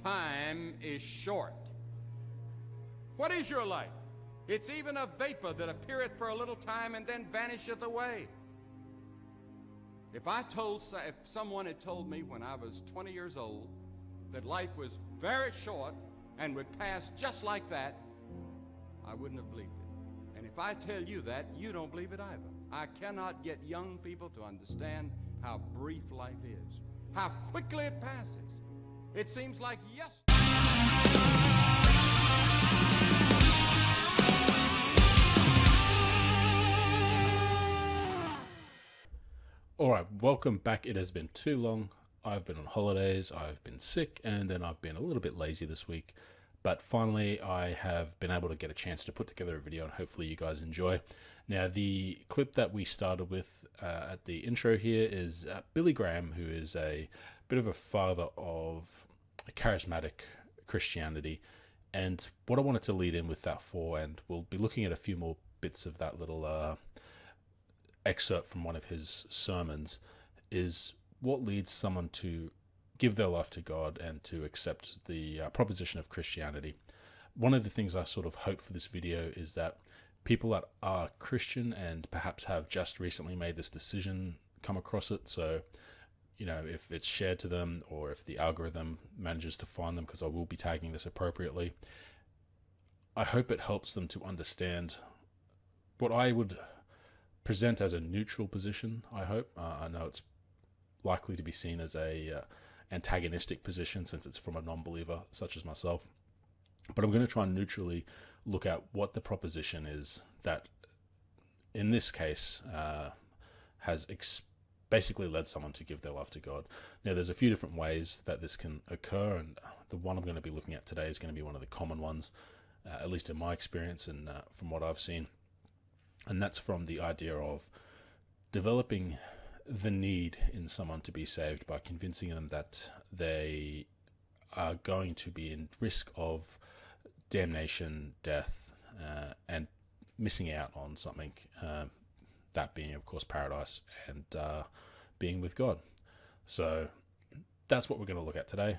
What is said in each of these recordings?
Time is short. What is your life? It's even a vapor that appeareth for a little time and then vanisheth away. If someone had told me when I was 20 years old that life was very short and would pass just like that, I wouldn't have believed it. And if I tell you that, you don't believe it either. I cannot get young people to understand how brief life is, how quickly it passes. It seems like yesterday. Alright, welcome back. It has been too long. I've been on holidays, I've been sick, and then I've been a little bit lazy this week. But finally, I have been able to get a chance to put together a video, and hopefully you guys enjoy. Now, the clip that we started with at the intro here is Billy Graham, who is a bit of a father of charismatic Christianity. And what I wanted to lead in with that for, and we'll be looking at a few more bits of that little excerpt from one of his sermons, is what leads someone to give their life to God and to accept the proposition of Christianity. One of the things I sort of hope for this video is that people that are Christian and perhaps have just recently made this decision come across it. So, you know, if it's shared to them or if the algorithm manages to find them, because I will be tagging this appropriately, I hope it helps them to understand what I would present as a neutral position. I hope. I know it's likely to be seen as a antagonistic position since it's from a non-believer such as myself. But I'm going to try and neutrally look at what the proposition is that, in this case, has basically led someone to give their life to God. Now, there's a few different ways that this can occur, and the one I'm going to be looking at today is going to be one of the common ones, at least in my experience and from what I've seen. And that's from the idea of developing the need in someone to be saved by convincing them that they are going to be in risk of damnation, death, and missing out on something, that being, of course, paradise and being with God. So that's what we're going to look at today.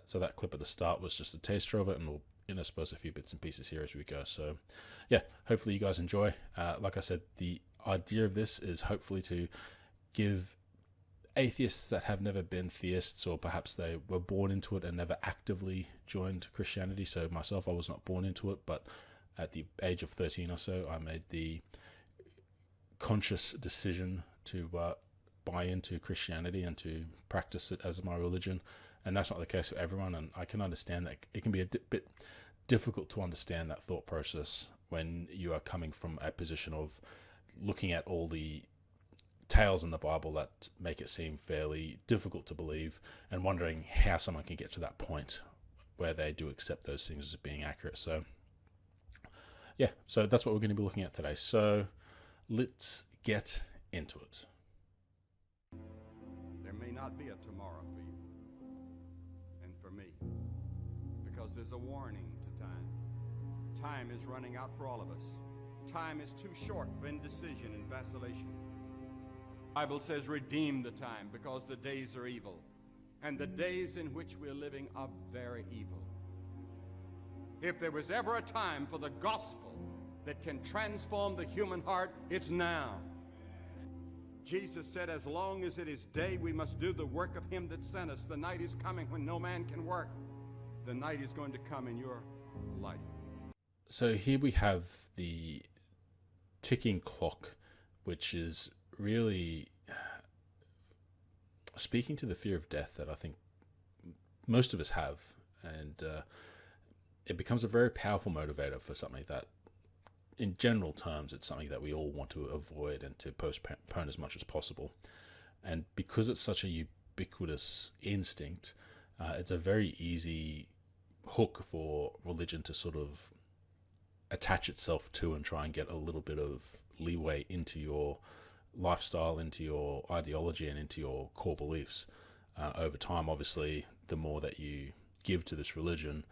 So that clip at the start was just a taster of it, and we'll intersperse a few bits and pieces here as we go. So yeah, hopefully you guys enjoy. Like I said, the idea of this is hopefully to give atheists that have never been theists, or perhaps they were born into it and never actively joined Christianity. So myself, I was not born into it, but at the age of 13 or so, I made the conscious decision to buy into Christianity and to practice it as my religion. And that's not the case for everyone, and I can understand that it can be a bit difficult to understand that thought process when you are coming from a position of looking at all the tales in the Bible that make it seem fairly difficult to believe, and wondering how someone can get to that point where they do accept those things as being accurate. So yeah, so that's what we're going to be looking at today. So let's get into it. There may not be a tomorrow for you and for me, because there's a warning to time. Time is running out for all of us. Time is too short for indecision and vacillation. The Bible says, redeem the time, because the days are evil, and the days in which we're living are very evil. If there was ever a time for the gospel that can transform the human heart, it's now. Jesus said, as long as it is day, we must do the work of him that sent us. The night is coming when no man can work. The night is going to come in your life. So here we have the ticking clock, which is really speaking to the fear of death that I think most of us have. And it becomes a very powerful motivator for something that, in general terms, it's something that we all want to avoid and to postpone as much as possible. And because it's such a ubiquitous instinct, it's a very easy hook for religion to sort of attach itself to and try and get a little bit of leeway into your lifestyle, into your ideology, and into your core beliefs. Over time, obviously, the more that you give to this religion,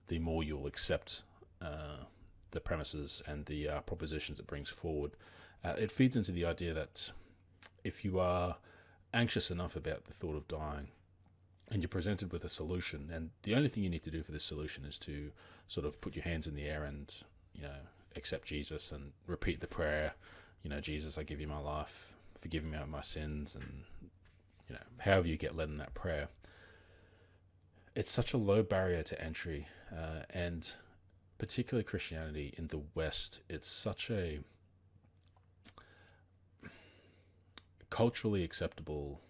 the more you'll accept the premises and the propositions it brings forward. It feeds into the idea that if you are anxious enough about the thought of dying, and you're presented with a solution, and the only thing you need to do for this solution is to sort of put your hands in the air and, accept Jesus and repeat the prayer, Jesus, I give you my life, forgive me of my sins, and, however you get led in that prayer. It's such a low barrier to entry, and particularly Christianity in the West, it's such a culturally acceptable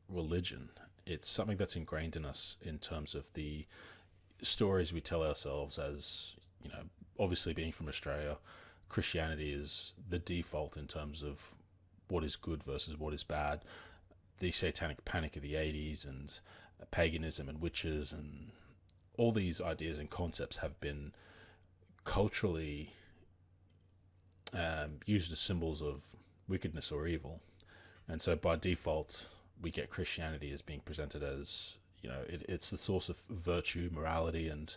religion. It's something that's ingrained in us in terms of the stories we tell ourselves as, obviously being from Australia, Christianity is the default in terms of what is good versus what is bad. The satanic panic of the 80s and paganism and witches and all these ideas and concepts have been culturally used as symbols of wickedness or evil. And so by default, we get Christianity as being presented as, it's the source of virtue, morality, and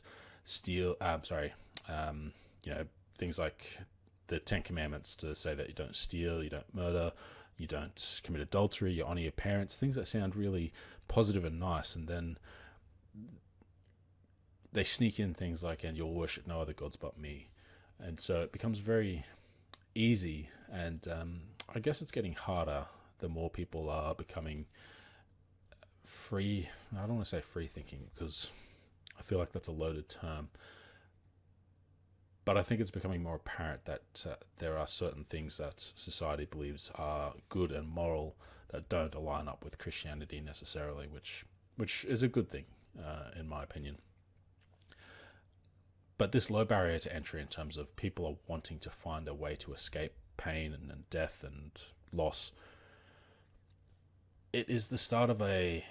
things like the Ten Commandments to say that you don't steal, you don't murder, you don't commit adultery, you honor your parents, things that sound really positive and nice. And then they sneak in things like, and you'll worship no other gods but me. And so it becomes very easy, and I guess it's getting harder the more people are becoming free. I don't want to say free thinking because I feel like that's a loaded term, but I think it's becoming more apparent that there are certain things that society believes are good and moral that don't align up with Christianity necessarily, which is a good thing in my opinion. But this low barrier to entry in terms of people are wanting to find a way to escape pain and death and loss, it is the start of a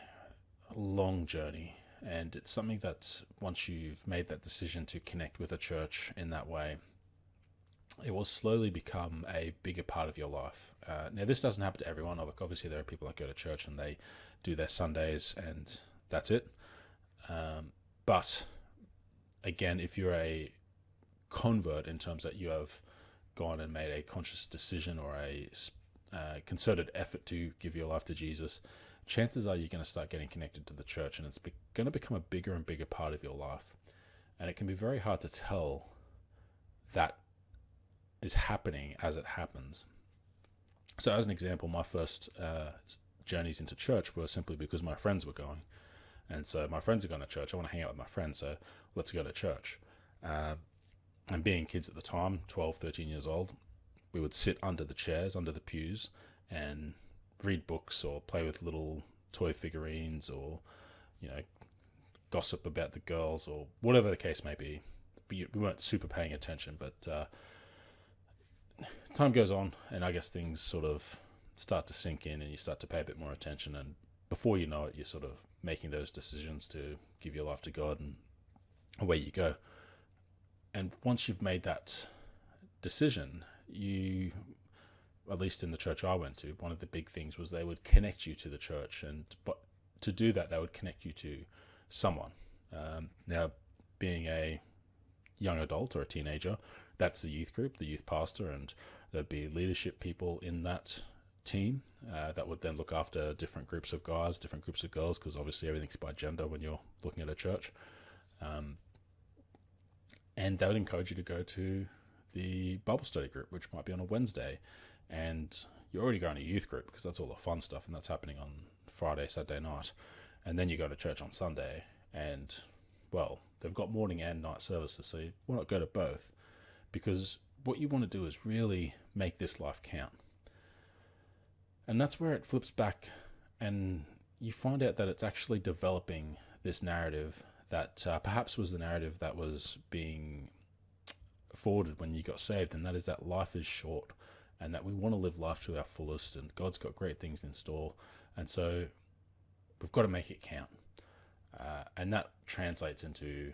long journey, and it's something that once you've made that decision to connect with a church in that way, it will slowly become a bigger part of your life. Now, this doesn't happen to everyone. Obviously, there are people that go to church and they do their Sundays and that's it. But again, if you're a convert in terms that you have gone and made a conscious decision or a concerted effort to give your life to Jesus, chances are you're going to start getting connected to the church, and it's going to become a bigger and bigger part of your life. And it can be very hard to tell that is happening as it happens. So as an example, my first journeys into church were simply because my friends were going. And so my friends are going to church. I want to hang out with my friends, so let's go to church. And being kids at the time, 12, 13 years old, we would sit under the chairs, under the pews, and read books or play with little toy figurines or, gossip about the girls or whatever the case may be. We weren't super paying attention, but time goes on, and I guess things sort of start to sink in and you start to pay a bit more attention, and before you know it, you're sort of making those decisions to give your life to God, and away you go. And once you've made that decision, you, at least in the church I went to, one of the big things was they would connect you to the church, but to do that, they would connect you to someone. Now, being a young adult or a teenager, that's the youth group, the youth pastor, and there'd be leadership people in that team that would then look after different groups of guys, different groups of girls, because obviously everything's by gender when you're looking at a church. And they would encourage you to go to the Bible study group, which might be on a Wednesday, and you're already going to youth group because that's all the fun stuff, and that's happening on Friday, Saturday night, and then you go to church on Sunday, and well, they've got morning and night services, so why not go to both? Because what you want to do is really make this life count. And that's where it flips back, and you find out that it's actually developing this narrative that perhaps was the narrative that was being forwarded when you got saved, and that is that life is short and that we want to live life to our fullest, and God's got great things in store, and so we've got to make it count. And that translates into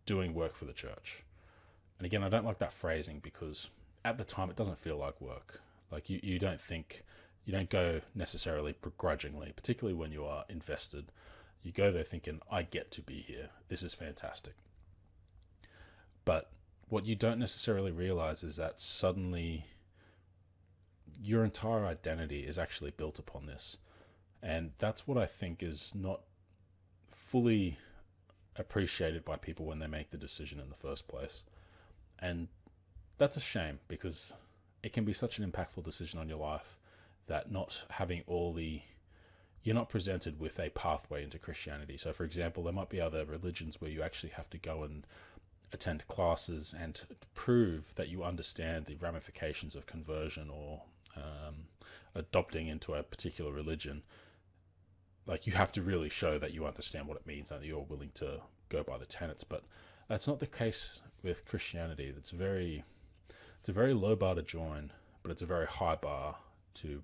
doing work for the church. And again, I don't like that phrasing because at the time it doesn't feel like work. Like you don't go necessarily begrudgingly, particularly when you are invested. You go there thinking, I get to be here. This is fantastic. But what you don't necessarily realize is that suddenly your entire identity is actually built upon this. And that's what I think is not fully appreciated by people when they make the decision in the first place. And that's a shame, because it can be such an impactful decision on your life that you're not presented with a pathway into Christianity. So, for example, there might be other religions where you actually have to go and attend classes and prove that you understand the ramifications of conversion or adopting into a particular religion. Like, you have to really show that you understand what it means and that you're willing to go by the tenets. But that's not the case with Christianity. It's a very low bar to join, but it's a very high bar to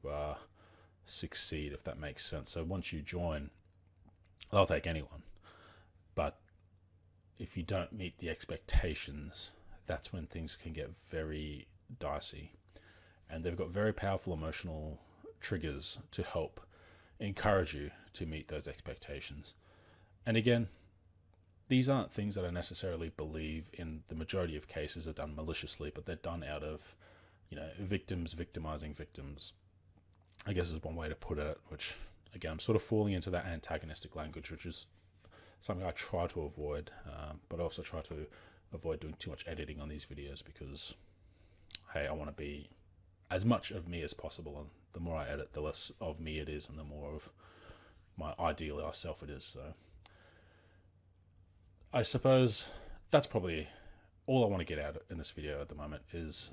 succeed, if that makes sense. So once you join, they'll take anyone. But if you don't meet the expectations, that's when things can get very dicey. And they've got very powerful emotional triggers to help encourage you to meet those expectations. And again, these aren't things that I necessarily believe in the majority of cases are done maliciously, but they're done out of, victims victimizing victims, I guess is one way to put it, which, again, I'm sort of falling into that antagonistic language, which is something I try to avoid, but I also try to avoid doing too much editing on these videos because, hey, I want to be as much of me as possible, and the more I edit, the less of me it is, and the more of my idealized self it is. So I suppose that's probably all I want to get out in this video at the moment. Is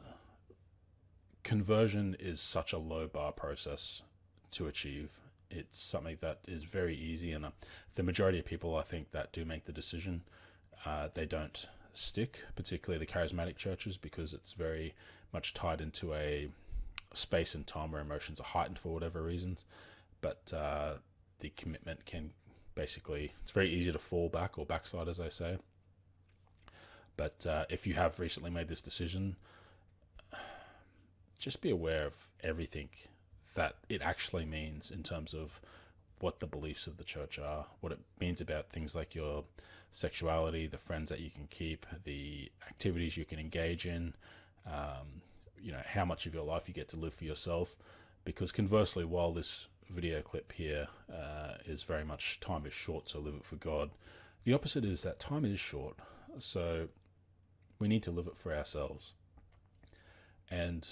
conversion is such a low bar process to achieve. It's something that is very easy, and the majority of people, I think, that do make the decision, they don't stick, particularly the charismatic churches, because it's very much tied into a space and time where emotions are heightened for whatever reasons. But the commitment can basically, it's very easy to fall back or backslide, as I say. But if you have recently made this decision, just be aware of everything that it actually means in terms of what the beliefs of the church are, what it means about things like your sexuality, the friends that you can keep, the activities you can engage in, how much of your life you get to live for yourself. Because conversely, while this video clip here is very much time is short, so live it for God, the opposite is that time is short, so we need to live it for ourselves. And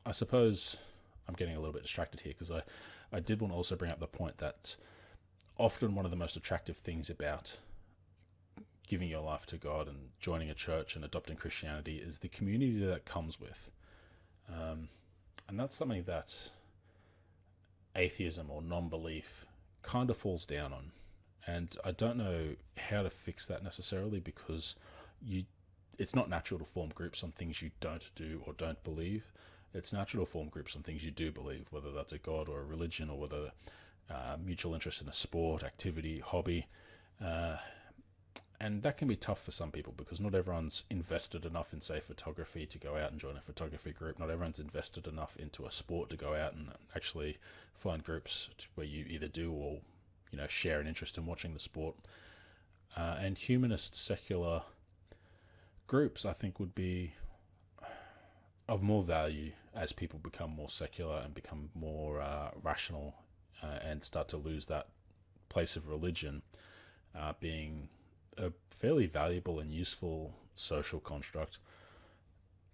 I suppose I'm getting a little bit distracted here because I did want to also bring up the point that often one of the most attractive things about giving your life to God and joining a church and adopting Christianity is the community that comes with. And that's something that atheism or non-belief kind of falls down on. And I don't know how to fix that necessarily, because it's not natural to form groups on things you don't do or don't believe. It's natural to form groups on things you do believe, whether that's a God or a religion, or whether mutual interest in a sport, activity, hobby. And that can be tough for some people because not everyone's invested enough in, say, photography to go out and join a photography group. Not everyone's invested enough into a sport to go out and actually find groups where you either do or, share an interest in watching the sport. And humanist, secular groups, I think, would be of more value as people become more secular and become more rational and start to lose that place of religion being a fairly valuable and useful social construct.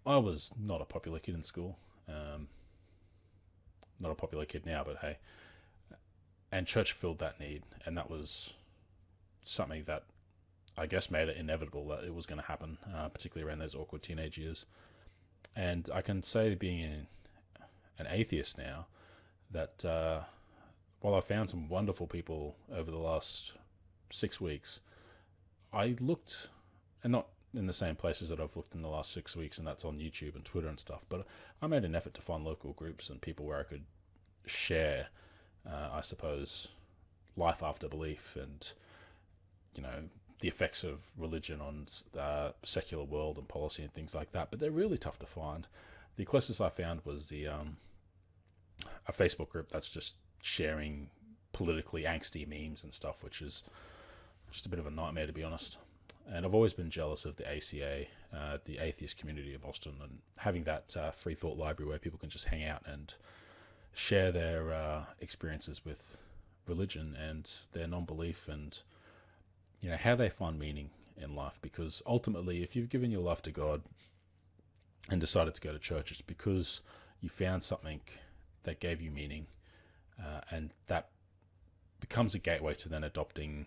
I was not a popular kid in school. Not a popular kid now, but hey. And church filled that need, and that was something that I guess made it inevitable that it was going to happen, particularly around those awkward teenage years. And I can say, being an atheist now, that while I found some wonderful people over the last 6 weeks, I looked, and not in the same places that I've looked in the last 6 weeks, and that's on YouTube and Twitter and stuff, but I made an effort to find local groups and people where I could share, I suppose, life after belief and, the effects of religion on the secular world and policy and things like that. But they're really tough to find. The closest I found was a Facebook group that's just sharing politically angsty memes and stuff, which is just a bit of a nightmare, to be honest. And I've always been jealous of the ACA, the atheist community of Austin, and having that free thought library where people can just hang out and share their experiences with religion and their non-belief, and how they find meaning in life. Because ultimately, if you've given your life to God and decided to go to church, it's because you found something that gave you meaning, and that becomes a gateway to then adopting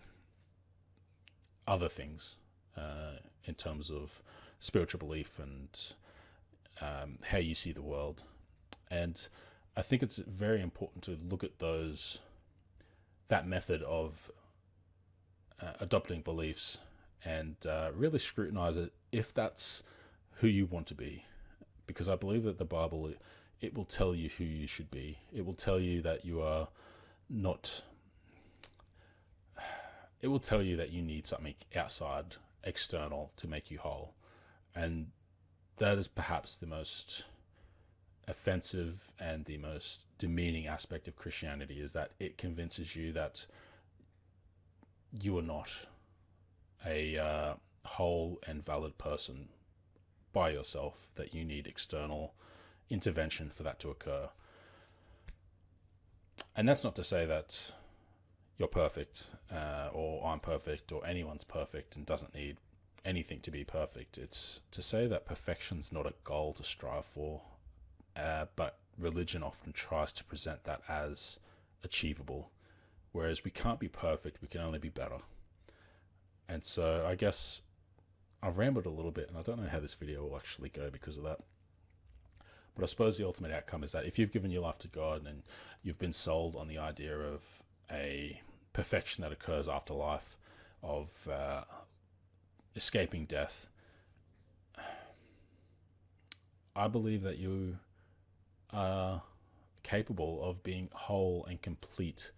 other things in terms of spiritual belief and how you see the world. And I think it's very important to look at that method of adopting beliefs and really scrutinize it if that's who you want to be. Because I believe that the Bible, it will tell you who you should be. It will tell you that you are not... It will tell you that you need something outside, external, to make you whole. And that is perhaps the most offensive and the most demeaning aspect of Christianity, is that it convinces you that you are not a whole and valid person by yourself, that you need external intervention for that to occur. And that's not to say that you're perfect, or I'm perfect, or anyone's perfect and doesn't need anything to be perfect. It's to say that perfection's not a goal to strive for, but religion often tries to present that as achievable. Whereas we can't be perfect, we can only be better. And so I guess I've rambled a little bit, and I don't know how this video will actually go because of that. But I suppose the ultimate outcome is that if you've given your life to God and you've been sold on the idea of a perfection that occurs after life, of escaping death, I believe that you are capable of being whole and complete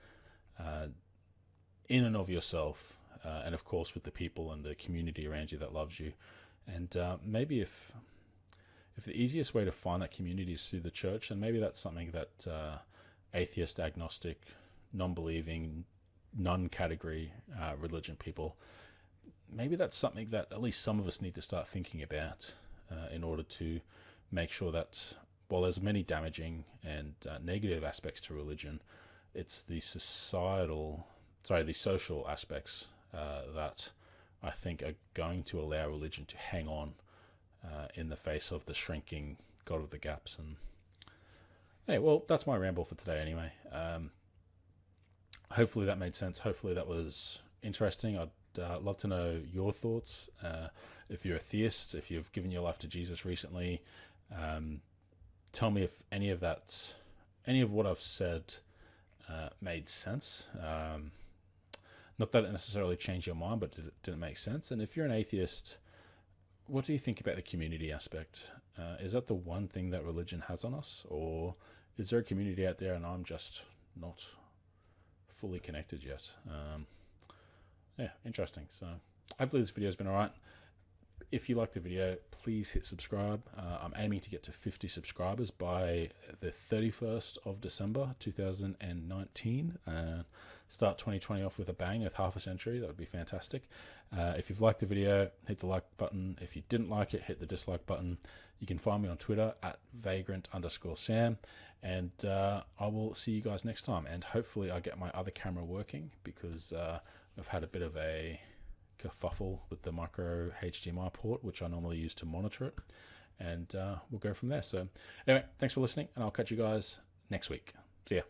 in and of yourself, and of course with the people and the community around you that loves you. And maybe if the easiest way to find that community is through the church, then maybe that's something that atheist, agnostic, non-believing, non-category religion people, maybe that's something that at least some of us need to start thinking about in order to make sure that while there's many damaging and negative aspects to religion, it's the social aspects that I think are going to allow religion to hang on in the face of the shrinking God of the gaps. And hey, well, that's my ramble for today anyway. Hopefully that made sense. Hopefully that was interesting. I'd love to know your thoughts. If you're a theist, if you've given your life to Jesus recently, tell me if any of what I've said made sense. Not that it necessarily changed your mind, but did it make sense? And if you're an atheist, what do you think about the community aspect? Is that the one thing that religion has on us? Or is there a community out there and I'm just not fully connected yet? Yeah, interesting. So hopefully this video has been all right. If you like the video, please hit subscribe. I'm aiming to get to 50 subscribers by the 31st of December 2019. Start 2020 off with a bang, with half a century. That would be fantastic. If you've liked the video, hit the like button. If you didn't like it, hit the dislike button. You can find me on Twitter at Vagrant_Sam. And I will see you guys next time. And hopefully I get my other camera working, because I've had a bit of a kerfuffle with the micro HDMI port, which I normally use to monitor it. And we'll go from there. So anyway, thanks for listening, and I'll catch you guys next week. See ya.